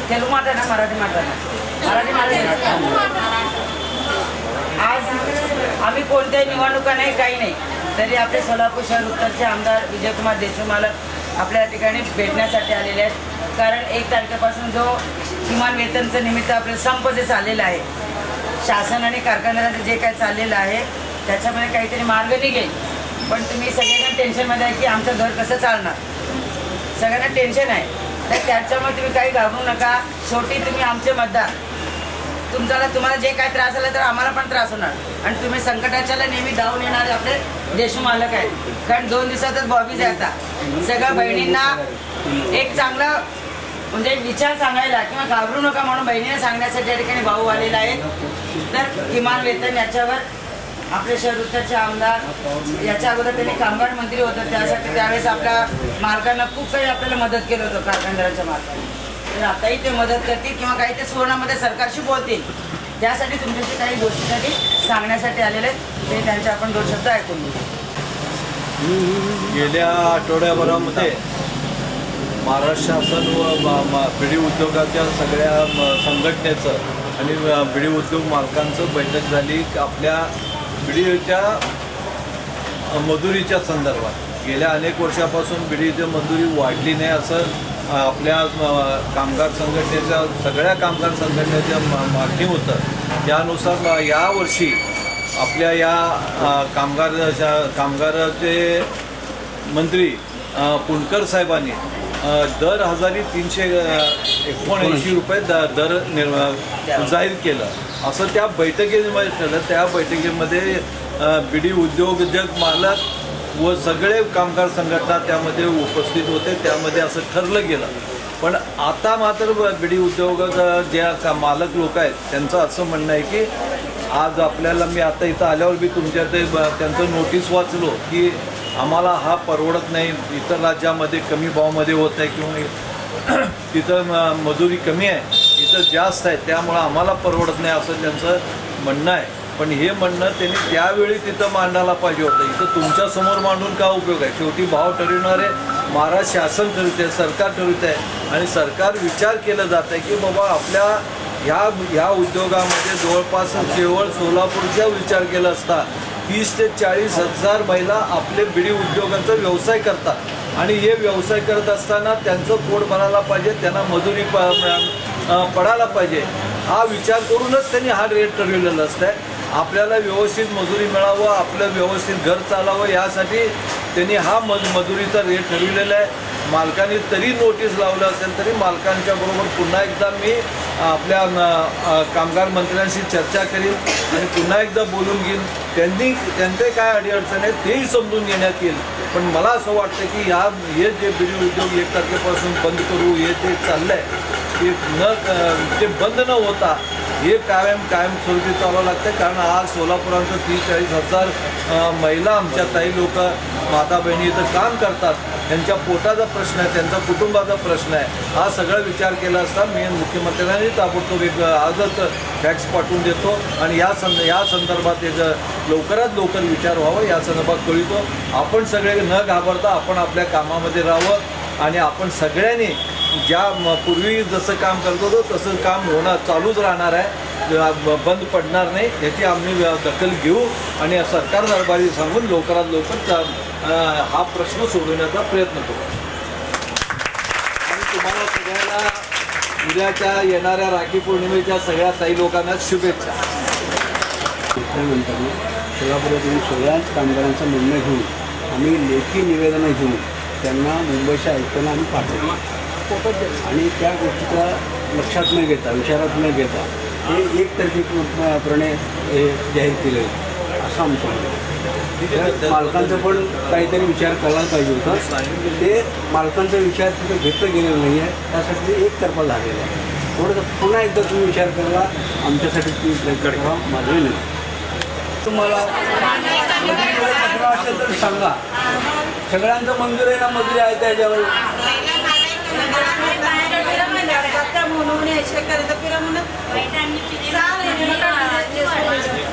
तेलुगू माట్లాडा मराठी आज आम्ही कोणत्याही निवडणुका नाही काही नाही तरी आपले सोलापूर शहर उत्तरचे आमदार विजयकुमार देशमुख मालक आपल्या ठिकाणी भेटण्यासाठी आलेले आहेत। कारण 1 तारखेपासून जो किमान वेतनचं निमित्त आपलं संप जे चाललेलं आहे शासन आणि कारखानदारांचं जे काय चाललेलं आहे त्याच्यामध्ये काहीतरी मार्ग निघेल। पण तुम्ही सगळ्यांना टेन्शनमध्ये आहे की आमचं घर कसं चालणार, सगळ्यांना टेन्शन आहे। तर त्याच्यामुळे तुम्ही काही घाबरू नका। शेवटी तुम्ही आमचे मतदार, तुम्हाला जे काय त्रास आला तर आम्हाला पण त्रास होणार आणि तुम्ही संकटाच्याला नेहमी धावून येणारे आपले देशमुख मालक आहेत। कारण 2 दिवसातच बॉबीज आहे। आता सगळ्या बहिणींना एक चांगला म्हणजे विचार सांगायला किंवा घाबरू नका म्हणून बहिणीने सांगण्यासाठी या ठिकाणी भाऊ आलेला आहे। तर किमान वेतन याच्यावर आपले शहर उत्तरचे आमदार याच्या अगोदर त्यांनी कामगार मंत्री होतं त्यासाठी त्यावेळेस आपल्या मालकांना खूप काही आपल्याला मदत केलं होतं कारखानदारांच्या मालकांनी। तर आताही ते मदत करतील किंवा काही ते सुवर्णामध्ये सरकारशी बोलतील त्यासाठी तुमच्याशी काही गोष्टीसाठी सांगण्यासाठी आलेले ते त्यांचे आपण 2 शब्द ऐकून घेऊ। गेल्या आठवड्याभरामध्ये महाराष्ट्र शासन व बिडी उद्योगाच्या सगळ्या संघटनेचं आणि बिडी उद्योग मालकांचं बैठक झाली आपल्या बिडीच्या मजुरीच्या संदर्भात। गेल्या अनेक वर्षापासून बिडीची मजुरी वाढली नाही असं आपल्या कामगार संघटनेच्या सगळ्या कामगार संघटनेच्या मागणी होतं। त्यानुसार यावर्षी आपल्या या कामगाराचे मंत्री पुणकर साहेबांनी दर 1379 रुपये दर जाहीर केलं असं त्या बैठकीमध्ये ठरलं। त्या बैठकीमध्ये बिडी उद्योजक मालक व सगळे कामगार संघटना त्यामध्ये उपस्थित होते। त्यामध्ये असं ठरलं गेलं। पण आता मात्र बिडी उद्योग ज्या मालक लोक आहेत त्यांचं असं म्हणणं आहे की आज आपल्याला मी आता इथं आल्यावर मी तुमच्या ते त्यांचं नोटीस वाचलो की आम्हाला हा परवडत नाही, इतर राज्यामध्ये कमी भावामध्ये होत आहे किंवा तिथं मजुरी कमी आहे इथं जास्त आहे त्यामुळं आम्हाला परवडत नाही असं त्यांचं म्हणणं आहे। पण हे म्हणणं त्यांनी त्यावेळी तिथं मांडायला पाहिजे होतं। इथं तुमच्यासमोर मांडून का उपयोग आहे? शेवटी भाव ठरविणारे महाराष्ट्र शासन ठरवते आहे, सरकार ठरवते आहे आणि सरकार विचार केलं जात आहे की बाबा आपल्या ह्या उद्योगामध्ये जवळपास केवळ सोलापूरचा विचार केला असता 30 ते 40 हजार महिला आपले बिडी उद्योगांचा व्यवसाय करतात आणि हे व्यवसाय करत असताना त्यांचं पोट भरायला पाहिजे, त्यांना मजुरी पडायला पाहिजे हा विचार करूनच त्यांनी हा रेट ठरवलेला असतं। आपल्याला व्यवस्थित मजुरी मिळावं, आपलं व्यवस्थित घर चालावं यासाठी त्यांनी हा मजुरीचा रेट ठरविलेला आहे। मालकांनी तरी नोटीस लावलं असेल तरी मालकांच्या बरोबर पुन्हा एकदा मी आपल्या कामगार मंत्र्यांशी चर्चा करीन आणि पुन्हा एकदा बोलून घेईन। त्यांचे काय अडीअडचण आहेत तेही समजून घेण्यात येईल। पण मला असं वाटतं की हे जे बिडी उद्योग 1 तारखेपासून बंद करू हे ते चाललं आहे ते बंद न होता हे कायम स्वरूपी चालवावं लागतं। कारण आज सोलापुरांचं 30-40 हजार महिला आमच्या ताई लोक माता बहिणी इथं काम करतात, त्यांच्या पोटाचा प्रश्न आहे, त्यांचा कुटुंबाचा प्रश्न आहे। हा सगळा विचार केला असता मी मुख्यमंत्र्यांनी ताबडतोब एक आजच फॅक्स पाठवून देतो आणि या संदर्भात एक लवकरात लवकर विचार व्हावा या संदर्भात कळवतो। आपण सगळे न घाबरता आपण आपल्या कामामध्ये राहावं आणि आपण सगळ्यांनी पूर्वी जसं काम करत होतो तसं काम होणं चालूच राहणार आहे, बंद पडणार नाही याची आम्ही दखल घेऊ आणि सरकार दरबारी सांगून लवकरात लवकर हा प्रश्न सोडवण्याचा प्रयत्न करू। आणि तुम्हाला सगळ्यांना उद्याच्या येणाऱ्या राखी पौर्णिमेच्या सगळ्या ताई लोकांना शुभेच्छा। सोलापुरातील सगळ्याच कामगारांचा निर्णय घेऊन आम्ही लेखी निवेदनं घेऊन त्यांना मुंबईच्या आयुक्तांना आम्ही पाठवलं आणि त्या गोष्टीचा लक्षात न घेता विचारात न घेता हे एकतर्फीपणे हे जाहीर केलं असं आमचं म्हणणं। मालकांचा पण काहीतरी विचार करायला पाहिजे होता, ते मालकांचा विचार तिथे घेतलं गेलेलं नाही आहे त्यासाठी ते एकतर्फा झालेलं आहे। थोडंसं पुन्हा एकदा तुम्ही विचार करायला आमच्यासाठी तुम्ही प्रयत्न करा माझं नाही। तुम्हाला असेल तर सांगा, सगळ्यांचं मंजूर आहे ना मजुरी आहे त्याच्यावर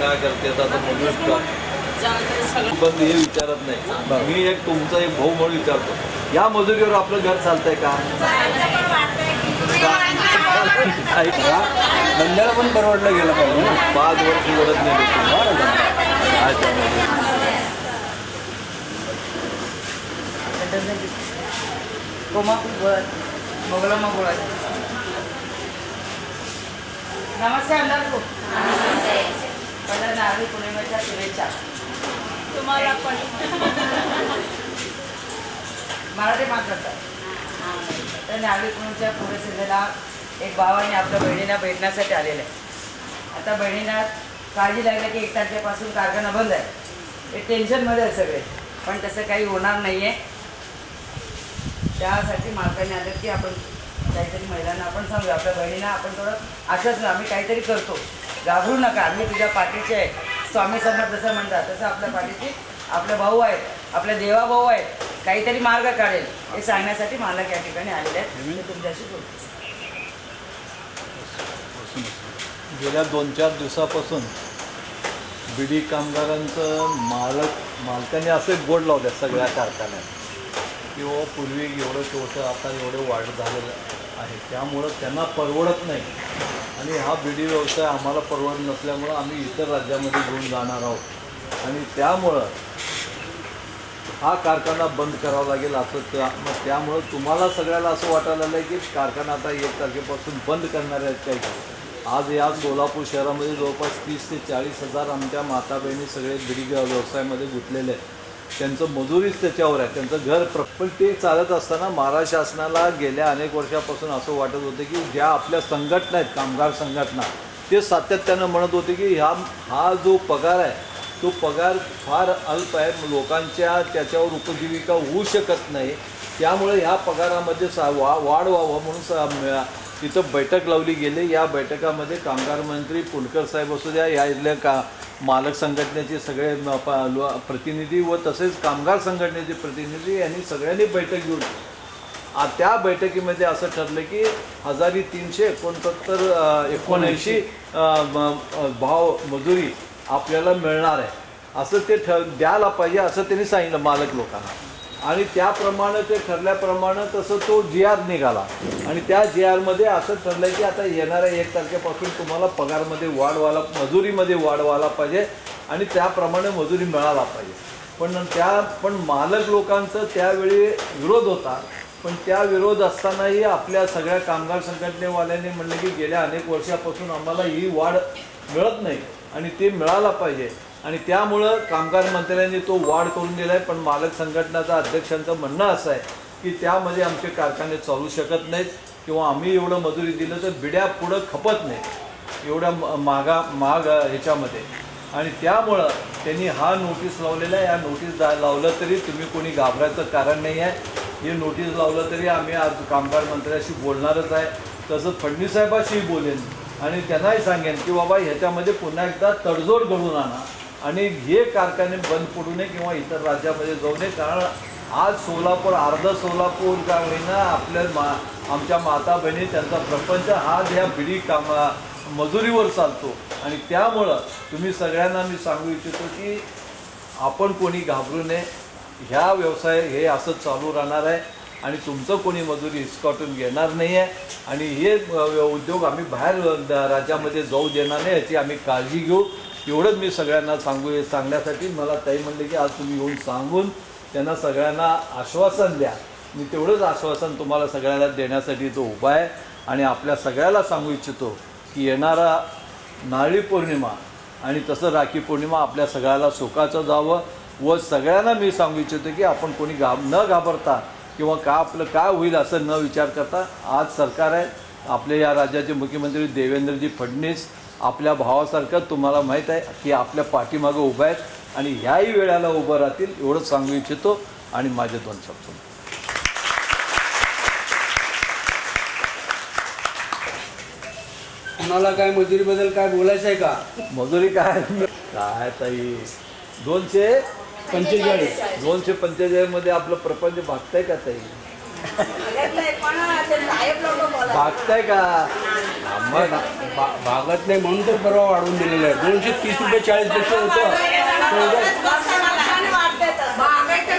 काय करते आता बंद हे विचारत नाही। मी एक तुमचा एक भाऊ म्हणून विचारतो या मजुरीवर आपलं घर चालतंय का? ऐक या बंद्याला पण परवडलं गेलं पाहिजे ना. 5 वर्ष ओढत नाही काय त्यामध्ये. कोमापूर मोगलामा गोळा. नमस्ते आमदार भाऊ. पहिला नारळी पौर्णिमेच्या शुभेच्छा तुम्हाला पण. मराठी मात्रतात. तर नारळी पौर्णिमेच्या पुढे संध्याला एक भावाने आपल्या बहिणीला भेटण्यासाठी आलेलं आहे. आता बहिणीला काळजी लागली की 1 तारखेपासून कारखाना बंद आहे. हे टेन्शनमध्ये आहे सगळे, पण तसं काही होणार नाही आहे. त्यासाठी मालकाने आलं की आपण काहीतरी महिलांना आपण सांगू, आपल्या बहिणीला आपण थोडं आश्वासन, आम्ही काहीतरी करतो, घाबरू नका, आम्ही तुझ्या पाठीचे आहे. स्वामी समर्थ जसं म्हणतात तसं आपल्या पाठीचे आपले भाऊ आहेत, आपले देवा भाऊ आहेत, काहीतरी मार्ग काढेल हे सांगण्यासाठी मालक या ठिकाणी आलेले आहेत. मी तुमच्याशी बोलतो. गेल्या 2-4 दिवसापासून बिडी कामगारांचं मालकाने असे बोर्ड लावले सगळ्या कारखान्यात किंवा पूर्वी एवढं होतं, आता एवढं वाढ झालेलं आहे, त्यामुळं त्यांना परवडत नाही. आणि हा बिडी व्यवसाय आम्हाला परवडत नसल्यामुळं आम्ही इतर राज्यामध्ये घेऊन जाणार आहोत आणि त्यामुळं हा कारखाना बंद करावा लागेल असं मग त्यामुळं तुम्हाला सगळ्याला असं वाटायला लागलं की कारखाना आता 1 तारखेपासून बंद करणार आहेत काय. आज या सोलापूर शहरामध्ये जवळपास 30 ते 40 हजार आमच्या माता बहिणी सगळे बिडी व्यवसायामध्ये गुंतलेले आहेत. त्यांचं मजुरीच त्याच्यावर आहे, त्यांचं घर पण ते चालत असताना महाराष्ट्र शासनाला गेल्या अनेक वर्षापासून असं वाटत होतं की ज्या आपल्या संघटना आहेत, कामगार संघटना, ते सातत्यानं म्हणत होते की हा जो पगार आहे तो पगार फार अल्प आहे, लोकांच्या त्याच्यावर उपजीविका होऊ शकत नाही, त्यामुळे ह्या पगारामध्ये वाढ व्हावं म्हणून तिथं बैठक लावली गेली. या बैठकामध्ये कामगार मंत्री पुलकर साहेब असू द्या, या इथल्या मालक संघटनेचे सगळे प्रतिनिधी व तसेच कामगार संघटनेचे प्रतिनिधी यांनी सगळ्यांनी बैठक घेऊन त्या बैठकीमध्ये असं ठरलं की 1379 भाव मजुरी आपल्याला मिळणार आहे असं ते द्यायला पाहिजे असं त्यांनी सांगितलं मालक लोकांना. आणि त्याप्रमाणे ते ठरल्याप्रमाणे तसं तो GR निघाला आणि त्या GRमध्ये असं ठरलं की आता येणाऱ्या 1 तारखेपासून तुम्हाला पगारमध्ये वाढ व्हायला, मजुरीमध्ये वाढ व्हायला पाहिजे आणि त्याप्रमाणे मजुरी मिळायला पाहिजे. पण मालक लोकांचं त्यावेळी विरोध होता. पण त्या विरोध असतानाही आपल्या सगळ्या कामगार संघटनेवाल्यांनी म्हणलं की गेल्या अनेक वर्षापासून आम्हाला ही वाढ मिळत नाही आणि ते मिळायला पाहिजे आणि त्यामुळं कामगार मंत्र्यांनी तो वाढ करून दिला आहे. पण मालक संघटनाचा अध्यक्षांचं म्हणणं असं आहे की त्यामध्ये आमचे कारखाने चालू शकत नाहीत किंवा आम्ही एवढं मजुरी दिलं तर बिड्या पुढं खपत नाही एवढ्या महाग ह्याच्यामध्ये. आणि त्यामुळं त्यांनी हा नोटीस लावलेला आहे. या नोटीस लावलं तरी तुम्ही कोणी घाबरायचं कारण नाही आहे. हे नोटीस लावलं तरी आम्ही आज कामगार मंत्र्याशी बोलणारच आहे, तसं फडणवीस साहेबाशीही बोलेन आणि त्यांनाही सांगेन की बाबा ह्याच्यामध्ये पुन्हा एकदा तडजोड घडून आणा आणि हे कारखाने बंद पडू नये किंवा इतर राज्यामध्ये जाऊ नये. कारण आज सोलापूर, अर्ध सोलापूर गावीनं आमच्या माता बहिणी त्यांचा प्रपंच हा ह्या बिडी मजुरीवर चालतो आणि त्यामुळं तुम्ही सगळ्यांना मी सांगू इच्छितो की आपण कोणी घाबरू नये. ह्या व्यवसाय हे असं चालू राहणार आहे आणि तुमचं कोणी मजुरी हिसकावून घेणार नाही आहे आणि हे उद्योग आम्ही बाहेर राज्यामध्ये जाऊ देणार नाही याची आम्ही काळजी घेऊ. एवढंच मी सगळ्यांना सांगण्यासाठी मला ताई म्हणले की आज तुम्ही येऊन सांगून त्यांना सगळ्यांना आश्वासन द्या. मी तेवढंच आश्वासन तुम्हाला सगळ्यांना देण्यासाठी तो उभा आहे आणि आपल्या सगळ्याला सांगू इच्छितो की येणारा नारळी पौर्णिमा आणि तसं राखी पौर्णिमा आपल्या सगळ्याला सुखाचं जावं व सगळ्यांना मी सांगू इच्छितो की आपण कोणी न घाबरता किंवा आपलं काय होईल असं न विचार करता आज सरकार आहे. आपल्या या राज्याचे मुख्यमंत्री देवेंद्रजी फडणवीस आपल्या भावासारखं तुम्हाला माहीत आहे की आपल्या पाठीमागं उभं आहेत आणि ह्याही वेळेला उभं राहतील एवढंच सांगू इच्छितो आणि माझे 2 शब्द. कुणाला काय मजुरीबद्दल काय बोलायचं आहे का? मजुरी काय ताई 245 मध्ये आपलं प्रपंच भागतंय का ताई? भागताय का? भागत नाही म्हणून तर परवा वाढवून दिलेलं आहे. 230 रुपये 40 पैसे होतं.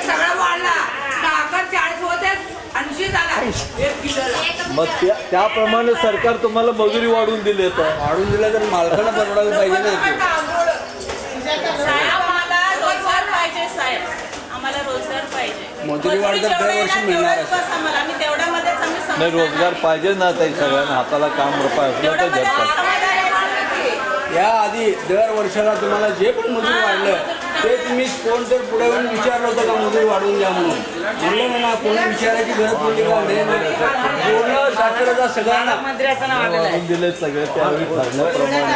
सगळं वाढला 40 होते 80 झाला 1 किलोला. मग त्याप्रमाणे सरकार तुम्हाला मजुरी वाढवून दिली तर वाढून दिलं तर मालकाला परवडायला पाहिजे ना ते. आम्हाला रोजगार पाहिजे साहेब, आम्हाला रोजगार पाहिजे. मजुरी वाढ तर दरवर्षी मिळणार आहे. बस आम्हाला, आम्ही तेवढ्यामध्येच आम्ही नाही, समाधान रोजगार आहे. पाहिजे ना ताई, सगळ्यांना हाताला काम रुपये असलं तर तेवढ्यामध्ये आम्ही जगतात. समाधान आहे सर. या आधी दर वर्षाला तुम्हाला जे पण मजुरी वाढलं ते तुम्ही कोण तर पुढे येऊन विचारलं होतं का मजुरी वाढवून द्या म्हणून? म्हणलं ना, कोणी विचारायची गरज पडली का? नाही. पूर्ण साक्षरता सगळ्यांना मंत्री असताना वाढलेलं आहे. वाढवून दिले सगळे त्यावेळी ठरल्याप्रमाणे.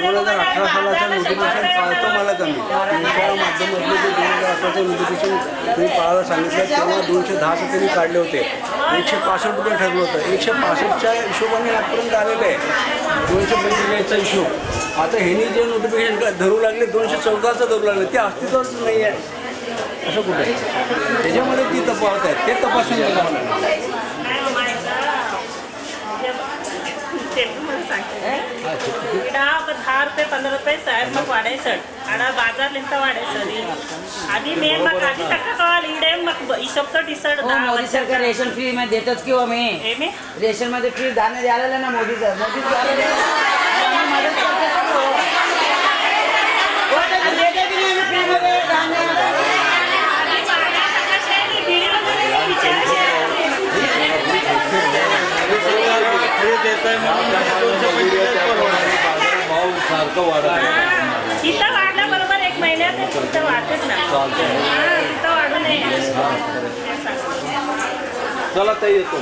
2018 सालाचं नोटिफिकेशन पाळतो मला कमी. तुमच्या माध्यमातलं जे 2018चं नोटिफिकेशन तुम्ही पाळायला सांगितलं तेव्हा 210 त्यांनी काढले होते. 165 रुपये ठरलं होतं. 165च्या हिशोबाने आजपर्यंत आलेलं आहे 245चा हिशोब. आता ह्यांनी जे नोटिफिकेशन धरू लागले 214चं धरू लागले, ते अस्तित्वच नाही आहे. असं कुठं आहे? त्याच्यामध्ये ती तपासत आहेत, ते तपासून बघा मला. इकडं 10 रुपये 15 रुपये साहेब मग वाढायचं आणि बाजार लिंत वाढायचं आधी मे मग आधी टक्का कळाल इकडे मग हिशोबचं डिसड हो, मोदी सरकार रेशन फ्री मध्ये देतच किंवा मी मी रेशन मध्ये फ्री धान्य द्यायला ना मोदी सर मोदी मदत करते तो. हो, ते देते की नाही free मध्ये धान्य? भाव सारखं वाढत इथं वाढला बरोबर 1 महिन्यात तिथं वाढतेच ना. तिथं वाढू नये. चला ताई, येतो.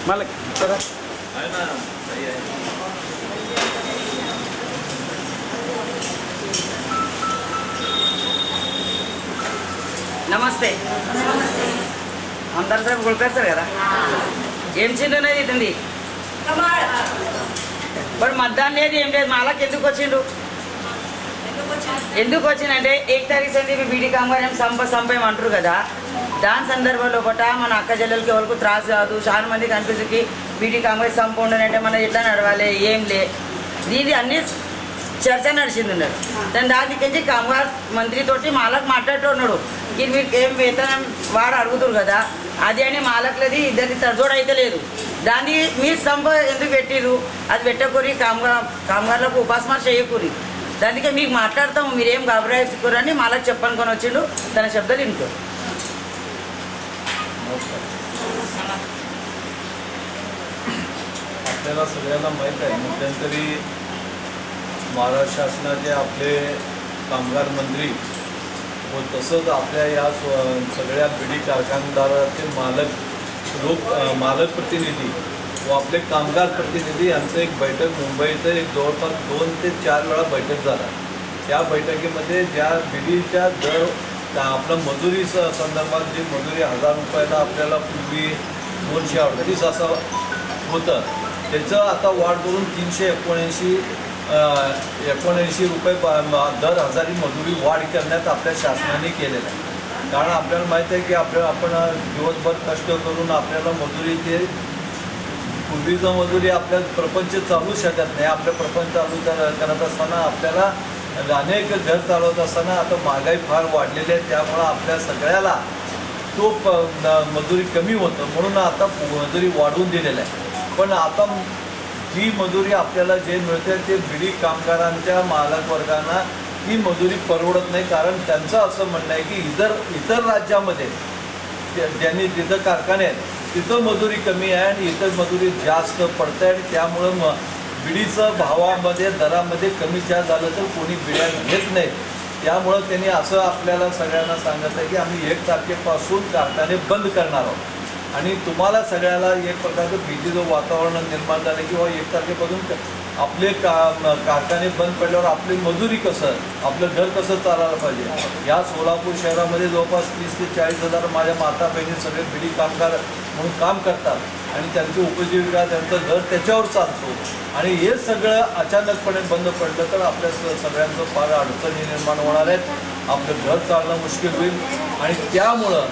मला करा. आहे ना ताई आहे. నమస్తే అందరు సార్ కొడుకొస్తారు కదా ఏం చిండు ఇతంది మరి మధ్యాహ్నం లేదు ఏం లేదు మాలకు ఎందుకు వచ్చిందంటే 1 తారీఖు సంది బీడీ కామగారు సంపేయమంటారు కదా. దాని సందర్భంలో మన అక్క చెల్లెలకి ఎవరికి త్రాసు కాదు. చాలా మంది కనిపిస్తుంది బీడీ కామగారు సంపూండనంటే మనం ఎట్లా నడవాలి ఏం లే దీది అన్ని చర్చ నడిచింది ఉన్నాడు. దానికి కామగారు మంత్రితోటి మాలకు మాట్లాడుతున్నాడు ఇది మీకు ఏం వేతనం వాడు అడుగుతారు కదా అది అని మాలకులది ఇద్దరికి తరజోడు అయితే లేదు. దాన్ని మీరు సంప ఎందుకు పెట్టిరు? అది పెట్టకూరి కామగారులకు ఉపాసన చేయకూరి. దానికి మీకు మాట్లాడతాము, మీరేం గాబరాయకూరని మాలకు చెప్పనుకొని వచ్చిండు. తన శబ్దాలు ఇంకో आपल्याला सगळ्यांना माहीत आहे, मध्यंतरी महाराष्ट्र शासनाचे आपले कामगार मंत्री व तसंच आपल्या या सगळ्या बिडी कारखानदाराचे मालक प्रतिनिधी व आपले कामगार प्रतिनिधी यांचं एक बैठक मुंबईचं एक जवळपास 2 ते 4 वेळा बैठक झाला. त्या बैठकीमध्ये ज्या बिडीच्या दर आपलं मजुरी संदर्भात जी मजुरी 1000 रुपयाला आपल्याला पूर्वी 238 असं होतं त्याचं आता वाढ करून 379 रुपये दर हजारी मजुरी वाढ करण्यात आपल्या शासनाने केलेलं आहे. कारण आपल्याला माहीत आहे की आपण दिवसभर कष्ट करून आपल्याला मजुरी ते पूर्वीचं मजुरी आपल्या प्रपंच चालू शकत नाही. आपलं प्रपंच चालू करत असताना आपल्याला अनेक घर चालवत असताना आता महागाई फार वाढलेली आहे. त्यामुळं आपल्या सगळ्याला तो मजुरी कमी होतं म्हणून आता मजुरी वाढवून दिलेलं आहे. पण आता जी मजुरी आपल्याला जे मिळते ते बिडी कामगारांच्या मालक वर्गांना ही मजुरी परवडत नाही. कारण त्यांचं असं म्हणणं आहे की इतर राज्यामध्ये ज्यांनी तिथं कारखाने आहेत तिथं मजुरी कमी आहे आणि इतर मजुरी जास्त पडते आणि त्यामुळं बिडीचं भावामध्ये दरामध्ये कमी जास्त झालं तर कोणी बिड्या घेत नाहीत. त्यामुळं त्यांनी असं आपल्याला सगळ्यांना सांगत आहे की आम्ही 1 तारखेपासून कारखाने बंद करणार आहोत आणि तुम्हाला सगळ्याला एक प्रकारचं भीतीचं वातावरण निर्माण झालं किंवा 1 तारखेपासून आपले कारखाने बंद पडल्यावर आपली मजुरी कसं आपलं घर कसं चालायला पाहिजे. या सोलापूर शहरामध्ये जवळपास 30 ते 40 हजार माझ्या माता बहिणी सगळे बिडी कामगार म्हणून काम करतात आणि त्यांची उपजीविका त्यांचं घर त्याच्यावर चालतो आणि हे सगळं अचानकपणे बंद पडलं तर आपल्या सगळ्यांचं फार अडचणी निर्माण होणार आहेत. आपलं घर चालणं मुश्किल होईल आणि त्यामुळं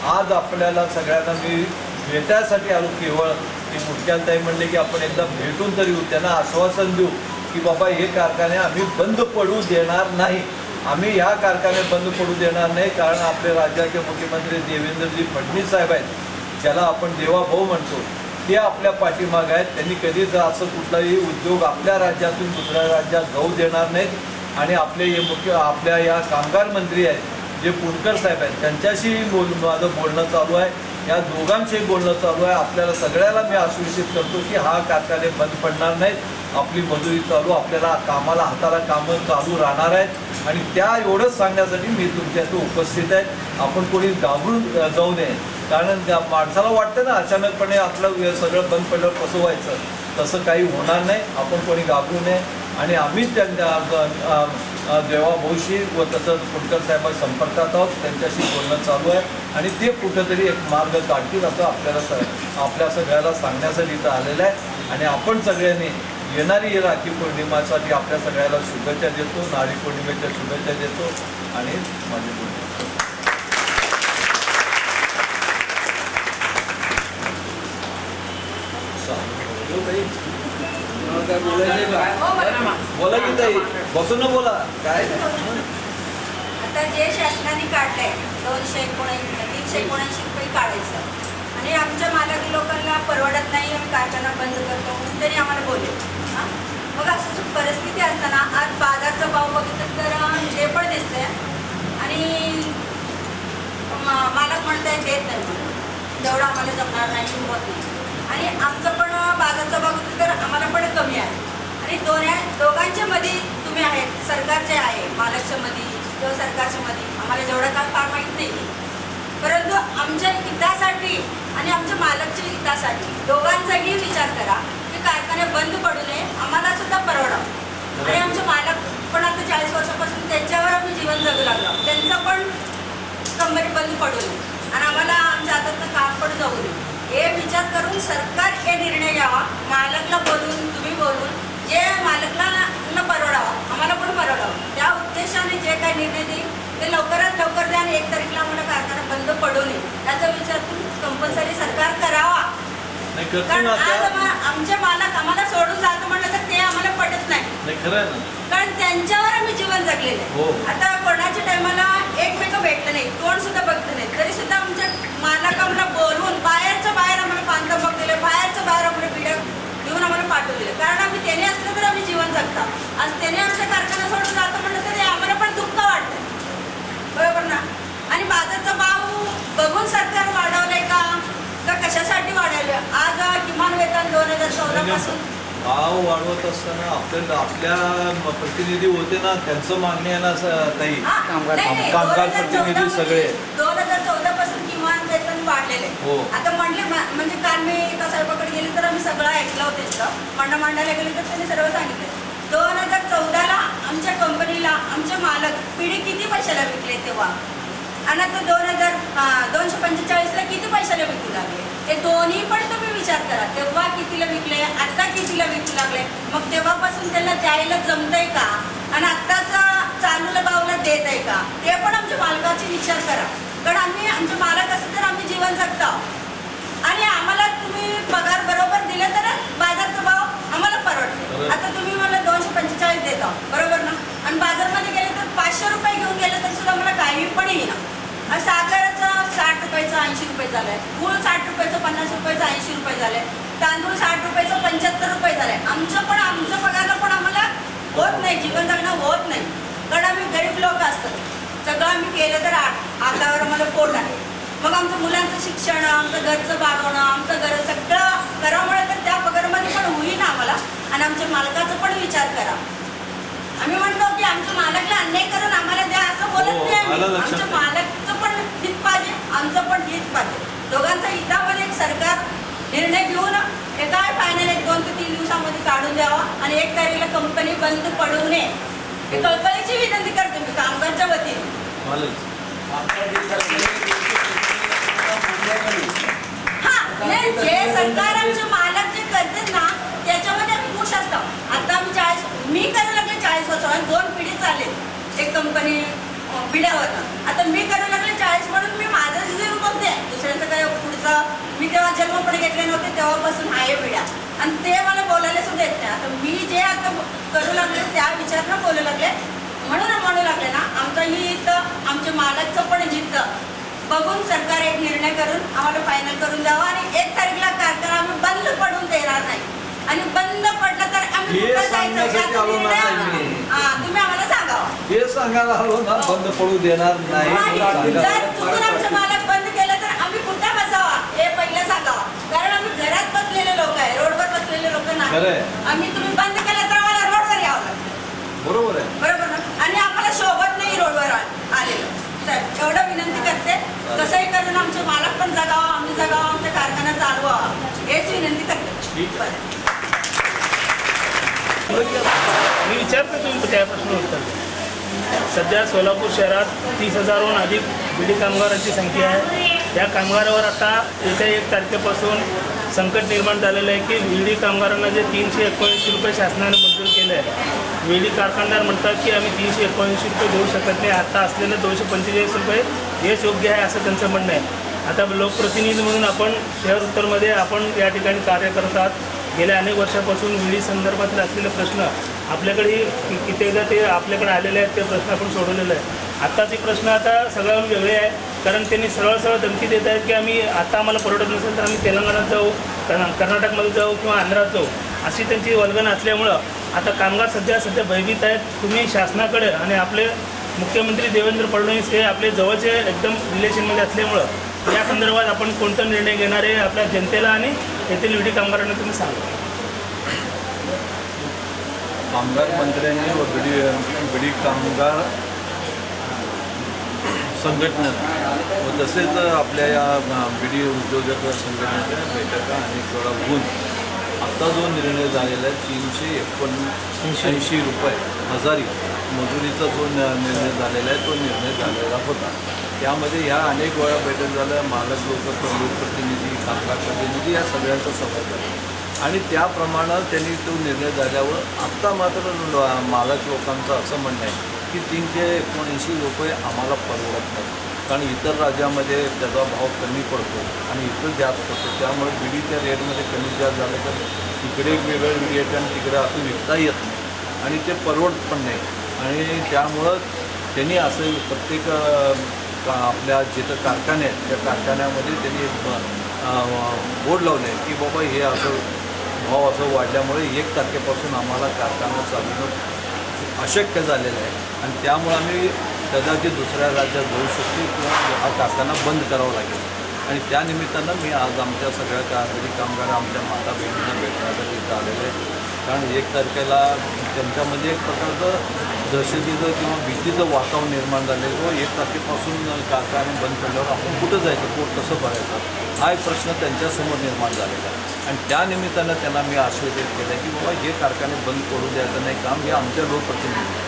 आज आपल्याला सगळ्यांना मी भेटायसाठी आलो केवळ की मुख्यालताई म्हणले की आपण एकदा भेटून तरी येऊ, त्यांना आश्वासन देऊ की बाबा हे कारखाने आम्ही बंद पडू देणार नाही. आम्ही ह्या कारखाने बंद पडू देणार नाही, कारण आपले राज्याचे मुख्यमंत्री देवेंद्रजी फडणवीस साहेब आहेत, ज्याला आपण देवाभाऊ म्हणतो, ते आपल्या पाठीमागे आहेत. त्यांनी कधीच असं कुठलाही उद्योग आपल्या राज्यातून दुसऱ्या राज्यात जाऊ देणार नाहीत. आणि आपले हे आपल्या या कामगार मंत्री आहेत जे पुणकर साहेब आहेत, त्यांच्याशी माझं बोलणं चालू आहे. या दोघांचंही बोलणं चालू आहे. आपल्याला सगळ्याला मी आश्वासित करतो की हा कारखाने बंद पडणार नाहीत. आपली मजुरी चालू, आपल्याला कामाला हाताला कामं चालू राहणार आहेत. आणि त्या एवढंच सांगण्यासाठी मी तुमच्या इथं उपस्थित आहे. आपण कोणी घाबरून जाऊ नये, कारण त्या माणसाला वाटतं ना अचानकपणे आपलं सगळं बंद पडल्यावर कसं व्हायचं, तसं काही होणार नाही. आपण कोणी घाबरू नये. आणि आम्ही त्या देवाभाऊशी व तसंच पुणकर साहेब संपर्कात आहोत, त्यांच्याशी बोलणं चालू आहे. आणि ते कुठंतरी एक मार्ग काढतील असं आपल्या सगळ्याला सांगण्यासाठी इथं आलेलं आहे. आणि आपण सगळ्यांनी येणारी राखी पौर्णिमासाठी आपल्या सगळ्याला शुभेच्छा देतो, नारळी पौर्णिमेच्या शुभेच्छा देतो. आणि माझी बोलणी बोला की ताई, बसून बोला. काय आता जे शासनाने काढलंय 379 रुपये काढायचं आणि आमच्या मालक लोकांना परवडत नाही, आम्ही कारखाना बंद करतो म्हणून त्यांनी आम्हाला बोलले. मग असं परिस्थिती असताना आज बाजारचा भाव बघितलं तर ते पण दिसतंय आणि मालक म्हणताय देत नाही म्हणून, तेवढं आम्हाला जमणार नाही, होत नाही. आणि आमचं पण बाजारचा भाव बघितलं तर आम्हाला पण कमी आहे. आणि दोघांच्या मध्ये तुम्ही आहेत, सरकारचे आहे, मालकच्या मध्ये किंवा सरकारच्या मध्ये आम्हाला जेवढं काय फार माहीत नाही, परंतु आमच्या हितासाठी आणि आमच्या मालकच्या हितासाठी दोघांचाही विचार करा की कारखाने बंद पडू नये, आम्हाला सुद्धा परवडावं. आणि आमचे मालक पण आता 40 वर्षापासून त्यांच्यावर आम्ही जीवन जगू लागलो, त्यांचं पण कंपनी बंद पडू नये आणि आम्हाला आमच्या हातातलं काम पण जाऊ नये. हे विचार करून सरकार हे निर्णय घ्यावा. मालकला बोलून, तुम्ही बोलून जे मालकला परवडावं, आम्हाला पण परवडावं, त्या उद्देशाने जे काही निर्णय देईल ते लवकरात लवकर द्या आणि 1 तारीखला आम्हाला कारखाना बंद पडू नये याचा विचार कंपल्सरी सरकार करावा. कारण आज आमचे मालक आम्हाला सोडून जातो म्हणलं तर ते आम्हाला पटत नाही, कारण त्यांच्यावर आम्ही जीवन जगलेलं आहे. आता कोणाच्या टायमाला एकमेक भेटलं नाही, कोण सुद्धा बघत नाही, तरी सुद्धा आमच्या मालक आम्हाला बोलवून बाहेरच्या बाहेर आम्हाला बांधकाम बघलेलं आहे, बाहेरच्या बाहेर आम्हाला बिड्या घेऊन आम्हाला पाठवलेलं, कारण आम्ही त्याने असलं तर आम्ही जीवन जगता. आज त्याने आमच्या कारखाना सोडून जातो म्हणलं तरी आम्हाला पण दुःख वाटतं, बरोबर ना. आणि बाजारचा भाव बघून सरकार वाढवलंय का कशासाठी वाढवलं? आज किमान वेतन 2014 पासून भाव वाढवत असताना आपल्या प्रतिनिधी होते ना, त्यांचं मागणी आहे ना ताई, कामगार प्रतिनिधी सगळे 2014 पासून किमान वेतन वाढलेले. आता म्हणले म्हणजे काल मी एका साहेबाकडे गेले तर आम्ही सगळं ऐकलं होतं, मांडायला गेले तर त्यांनी सर्व सांगितलं 2014ला आमच्या कंपनीला आमचे मालक पिढी किती पैशाला विकले तेव्हा, आणि आता 245ला किती पैशाला विकू लागले. ते दोन्ही पण तुम्ही विचार करा, तेव्हा कितीला विकले, आता कितीला विकू लागले. मग तेव्हापासून त्यांना द्यायला जमतंय का आणि आत्ताच चालूला भावला देत आहे का, ते पण आमच्या मालकाचे विचार करा. कारण आम्ही आमचे मालक असं तर आम्ही जीवन जगतो आणि आम्हाला तुम्ही पगार बरोबर दिले तर बाजारचा भाव आम्हाला परवडतो. आता तुम्ही मला 245 देता, बरोबर ना, आणि बाजारमध्ये गेले तर 500 रुपये घेऊन गेले तर सुद्धा मला काही पण येईना. साखरेचं 60 रुपयाचं 80 रुपये झालं आहे, गूळ 60 रुपयाचं 50 रुपयाचं 80 रुपये झालं आहे, तांदूळ 60 रुपयाचं 75 रुपये झालं आहे. आमचं पगारला पण आम्हाला होत नाही, जीवन जगणं होत नाही, कारण आम्ही गरीब लोक असतो. सगळं आम्ही केलं तर हातावर आम्हाला पोट आहे. मग आमचं मुलांचं शिक्षण, आमचं घरचं भागवणं, आमचं घर सगळं करामुळे तर त्या पगारामध्ये पण होईना आम्हाला. आणि आमच्या मालकाचा पण विचार करा. आम्ही म्हणतो की आमच्या मालकला अन्याय करून आम्हाला द्या असं बोलत नाही आम्ही. आमच्या मालकचं पण हित पाहिजे, आमचं पण हित पाहिजे. दोघांच्या हितामध्ये एक सरकार निर्णय घेऊन हे काय फायनल 1-2 ते 3 दिवसामध्ये काढून द्यावा आणि 1 तारीखला कंपनी बंद पडू नये. हे कळकळीची विनंती करते मी कामगारच्या वतीने. नाही, जे सरकार आमचे मालक जे करतात ना त्याच्यामध्ये आम्ही खुश असतो. आता आम्ही 40 मी करायला लागले 40 वर्ष आणि 2 पिढी चालले एक कंपनी पिढ्यावर. आता मी करायला लागले 40 म्हणून मी माझं जीवन बघते, दुसऱ्यांचं काय पुढचं मी तेव्हा जन्म पण घेतले नव्हते तेव्हापासून आहे विडा आणि ते मला बोलायला सुद्धा येत नाही. आता मी जे आता करू लागले त्या विचारनं बोलू लागले म्हणू लागले ना आमचं ही इथं आमच्या मालकचं पण इथं बघून सरकार एक निर्णय करून आम्हाला फायनल करून द्यावा आणि 1 तारखेला कारखाना आम्ही बंद पडून देणार नाही आणि बंद पडलं तर आम्ही हे कुठं सांगण्यासाठी जायचं आलो ना याचा ताई मी. निर्णय तुम्ही आम्हाला सांगावा. हे सांगायला हवं ना बंद पडू देणार नाही नाही, सांगा. जर चुकून आमचं मालक बंद केलं तर आम्ही कुठं बसावा हे पहिलं सांगावा. कारण आम्ही घरात बसलेले लोक आहे, रोडवर बसलेले लोक नाही. खरंय. आम्ही तुम्ही बंद केलं तर आम्हाला रोडवर यावं लागतं. बरोबर आहे. बरोबर ना? आणि आम्हाला शोभत नाही रोडवर आलेलं. तर एवढं विनंती करते कसंही करून आमचे मालक पण जगावा, आम्ही जगावा, आमचा कारखाना चालवावा हेच विनंती करते. ठीक आहे. मी विचारतो तुम्ही त्या प्रश्न उत्तर द्या. सध्या सोलापूर शहरात 30,000हून अधिक बिडी कामगारांची संख्या आहे. त्या कामगारावर आता येत्या 1 तारखेपासून संकट निर्माण झालेलं आहे की विडी कामगारांना जे 379 रुपये शासनाने मंजूर केले आहे, विडी कारखानदार म्हणतात की आम्ही 379 रुपये देऊ शकत नाही, आता असलेले 245 रुपये हेच योग्य आहे असं त्यांचं म्हणणं आहे. आता लोकप्रतिनिधी म्हणून आपण शहर उत्तरमध्ये आपण या ठिकाणी कार्य करत आहात. गेल्या अनेक वर्षापासून विडी संदर्भातील असलेले प्रश्न आपल्याकडे कित्येकदा ते आपल्याकडे आलेले आहेत, ते प्रश्न आपण सोडवलेले आहे. आत्ताचे प्रश्न आता सगळ्याहून वेगळे आहे कारण त्यांनी सरळ धमकी देत आहेत की आम्ही आता आम्हाला परवडत नसेल तर आम्ही तेलंगणात जाऊ, कर्नाटकमध्ये जाऊ किंवा आंध्रात जाऊ अशी त्यांची वल्गन असल्यामुळं आता कामगार सध्या भयभीत आहेत. तुम्ही शासनाकडे आणि आपले मुख्यमंत्री देवेंद्र फडणवीस हे आपले जवळचे एकदम रिलेशनमध्ये असल्यामुळं या संदर्भात आपण कोणता निर्णय घेणार आहे आपल्या जनतेला आणि येथील विडी कामगारांना तुम्ही सांगा. कामगार मंत्र्यांनी व बिडी कामगार संघटना व तसेच आपल्या या बिडी उद्योजक संघटनेच्या बैठका अनेक वेळा होऊन आत्ता जो निर्णय झालेला आहे 389 रुपये हजारी मजुरीचा जो निर्णय झालेला आहे तो निर्णय झालेला होता. त्यामध्ये ह्या अनेक वेळा बैठक झाल्या, मालक लोकप्रतिनिधी, कामगार प्रतिनिधी या सगळ्यांचा सहभाग आहे आणि त्याप्रमाणे त्यांनी तो निर्णय झाल्यावर आत्ता मात्र मालक लोकांचं असं म्हणणं आहे की 379 रुपये आम्हाला परवडत नाही कारण इतर राज्यामध्ये त्याचा भाव कमी पडतो आणि इतर जास्त पडतो. त्यामुळे बिडीच्या रेटमध्ये कमी जास्त झालं तर इकडे एक वेगळं बिडी येते आणि तिकडे असं विकता येत नाही आणि ते परवडत पण नाही. आणि त्यामुळं त्यांनी असं प्रत्येक आपल्या जिथं कारखाने आहेत त्या कारखान्यामध्ये त्यांनी बोर्ड लावले की बाबा हे असं भाव असं वाढल्यामुळे 1 तारखेपासून आम्हाला कारखाना चालवणं अशक्य झालेलं आहे आणि त्यामुळं आम्ही कदाचित दुसऱ्या राज्यात जाऊ शकतो किंवा हा कारखाना बंद करावा लागेल. आणि त्यानिमित्तानं मी आज आमच्या सगळ्या बिडी कामगार आमच्या माता बहिणींना भेटण्यासाठी इथं आलेले आहे. कारण 1 तारखेला त्यांच्यामध्ये एक प्रकारचं दहशतीचं किंवा भीतीचं वातावरण निर्माण झालेलं व 1 तारखेपासून कारखाने बंद पडल्यावर आपण कुठं जायचं, पोट कसं भरायचं हा एक प्रश्न त्यांच्यासमोर निर्माण झालेला आहे. आणि त्यानिमित्तानं त्यांना मी आश्वासित केलं आहे की बाबा हे कारखाने बंद पडू द्यायचं नाही काम हे आमच्या लोकप्रतिनिधी.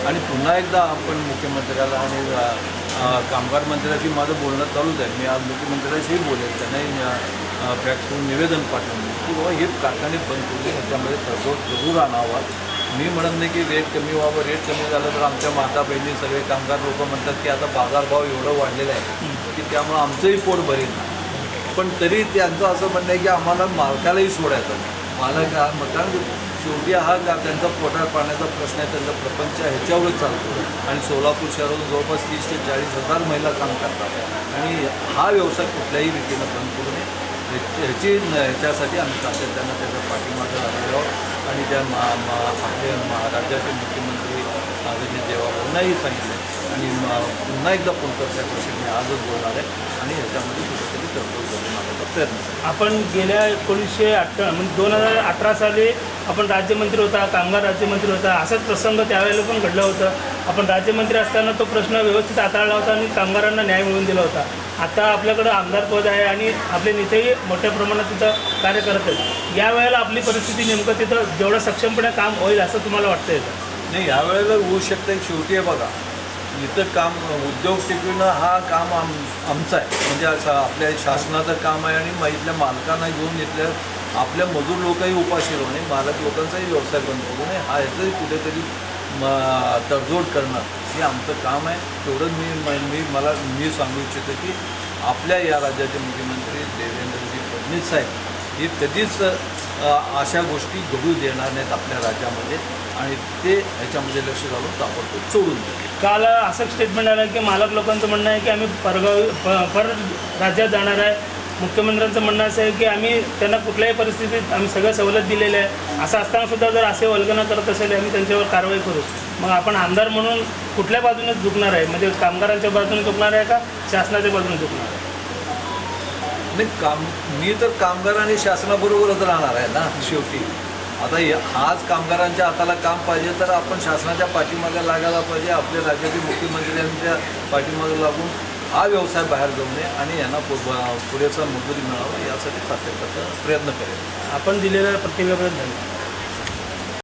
आणि पुन्हा एकदा आपण मुख्यमंत्र्याला आणि कामगार मंत्र्याशी माझं बोलणं चालूच आहे. मी आज मुख्यमंत्र्याशीही बोलेल, त्यांनाही फॅक्सवरून निवेदन पाठवलं की बाबा हे कारखाने बंद करू दे, ह्याच्यामध्ये तडजोड जरूर आणावा. मी म्हणत नाही की रेट कमी व्हावं, रेट कमी झालं तर आमच्या माता बहिणी सगळे कामगार लोक म्हणतात की आता बाजारभाव एवढं वाढलेला आहे की त्यामुळं आमचंही पोट भरेल. पण तरी त्यांचं असं म्हणणं आहे की आम्हाला मालकालाही सोडायचं. मालक हा कारण शेवटी हा त्यांचा पोटात पाण्याचा प्रश्न आहे, त्यांचा प्रपंच ह्याच्यावरच चालतो. आणि सोलापूर शहरातून जवळपास 30 ते 40 हजार महिला काम करतात आणि हा व्यवसाय कुठल्याही रीतीनं बंद करू नये ह्याच्यासाठी आम्ही सातत्यानं त्याच्या पाठीमागं राहिलो आहोत. आणि त्या आपल्या राज्याचे मुख्यमंत्री अजित देवेगौडांनाही सांगितलं आणि पुन्हा एकदा पुनर्चर्चेविषयी मी आजच बोलणार आहे आणि ह्याच्यामध्ये कुठेतरी तरतूद करून आणायचा प्रयत्न. आपण गेल्या 2018 साली आपण राज्यमंत्री होता, कामगार राज्यमंत्री होता, असाच प्रसंग त्यावेळेला पण घडलं होतं. आपण राज्यमंत्री असताना तो प्रश्न व्यवस्थित हाताळला होता आणि कामगारांना न्याय मिळवून दिला होता. आता आपल्याकडं आमदार पद आहे आणि आपले नेतेही मोठ्या प्रमाणात तिथं कार्य करत आहेत. यावेळेला आपली परिस्थिती नेमकं तिथं जेवढं सक्षमपणे काम होईल असं तुम्हाला वाटतंय का? नाही, यावेळेला होऊ शकतं. शेवटी आहे बघा इथं काम उद्योग टिकवणं हा काम आमचं आहे, म्हणजे असं आपल्या शासनाचं काम आहे. आणि इथल्या मालकांना घेऊन इथल्या आपल्या मजूर लोकही उपाशी राहू नये, मालक लोकांचाही व्यवसाय बंद करू नये, हा ह्याचंही कुठेतरी तडजोड करणं हे आमचं काम आहे. तेवढंच मी सांगू इच्छितो की आपल्या या राज्याचे मुख्यमंत्री देवेंद्रजी फडणवीस साहेब हे कधीच अशा गोष्टी घडू देणार नाहीत आपल्या राज्यामध्ये आणि ते ह्याच्यामध्ये लक्ष घालून ताबडतोब सोडून देतील. काल असं स्टेटमेंट आलं की मालक लोकांचं म्हणणं आहे की आम्ही पर राज्यात जाणार आहे. मुख्यमंत्र्यांचं म्हणणं असं आहे की आम्ही त्यांना कुठल्याही परिस्थितीत आम्ही सगळं सवलत दिलेलं आहे. असं असताना सुद्धा जर असे वल्गना करत असेल आम्ही त्यांच्यावर कारवाई करू. मग आपण आमदार म्हणून कुठल्या बाजूने झुकणार आहे? म्हणजे कामगारांच्या बाजूने झुकणार आहे का शासनाच्या बाजूने झुकणार आहे? नाही, मी तर कामगार आणि शासनाबरोबरच राहणार आहे ना शेवटी. आता हाच कामगारांच्या हाताला काम पाहिजे तर आपण शासनाच्या पाठीमागे लागायला पाहिजे. आपल्या राज्यातील मुख्यमंत्र्यांच्या पाठीमागे लागून हा व्यवसाय बाहेर जाऊ नये आणि यांना पुरेसा मजुरी मिळावा यासाठी सातत्याचा प्रयत्न करेल. आपण दिलेल्या प्रतिक्रियेबद्दल धन्यवाद.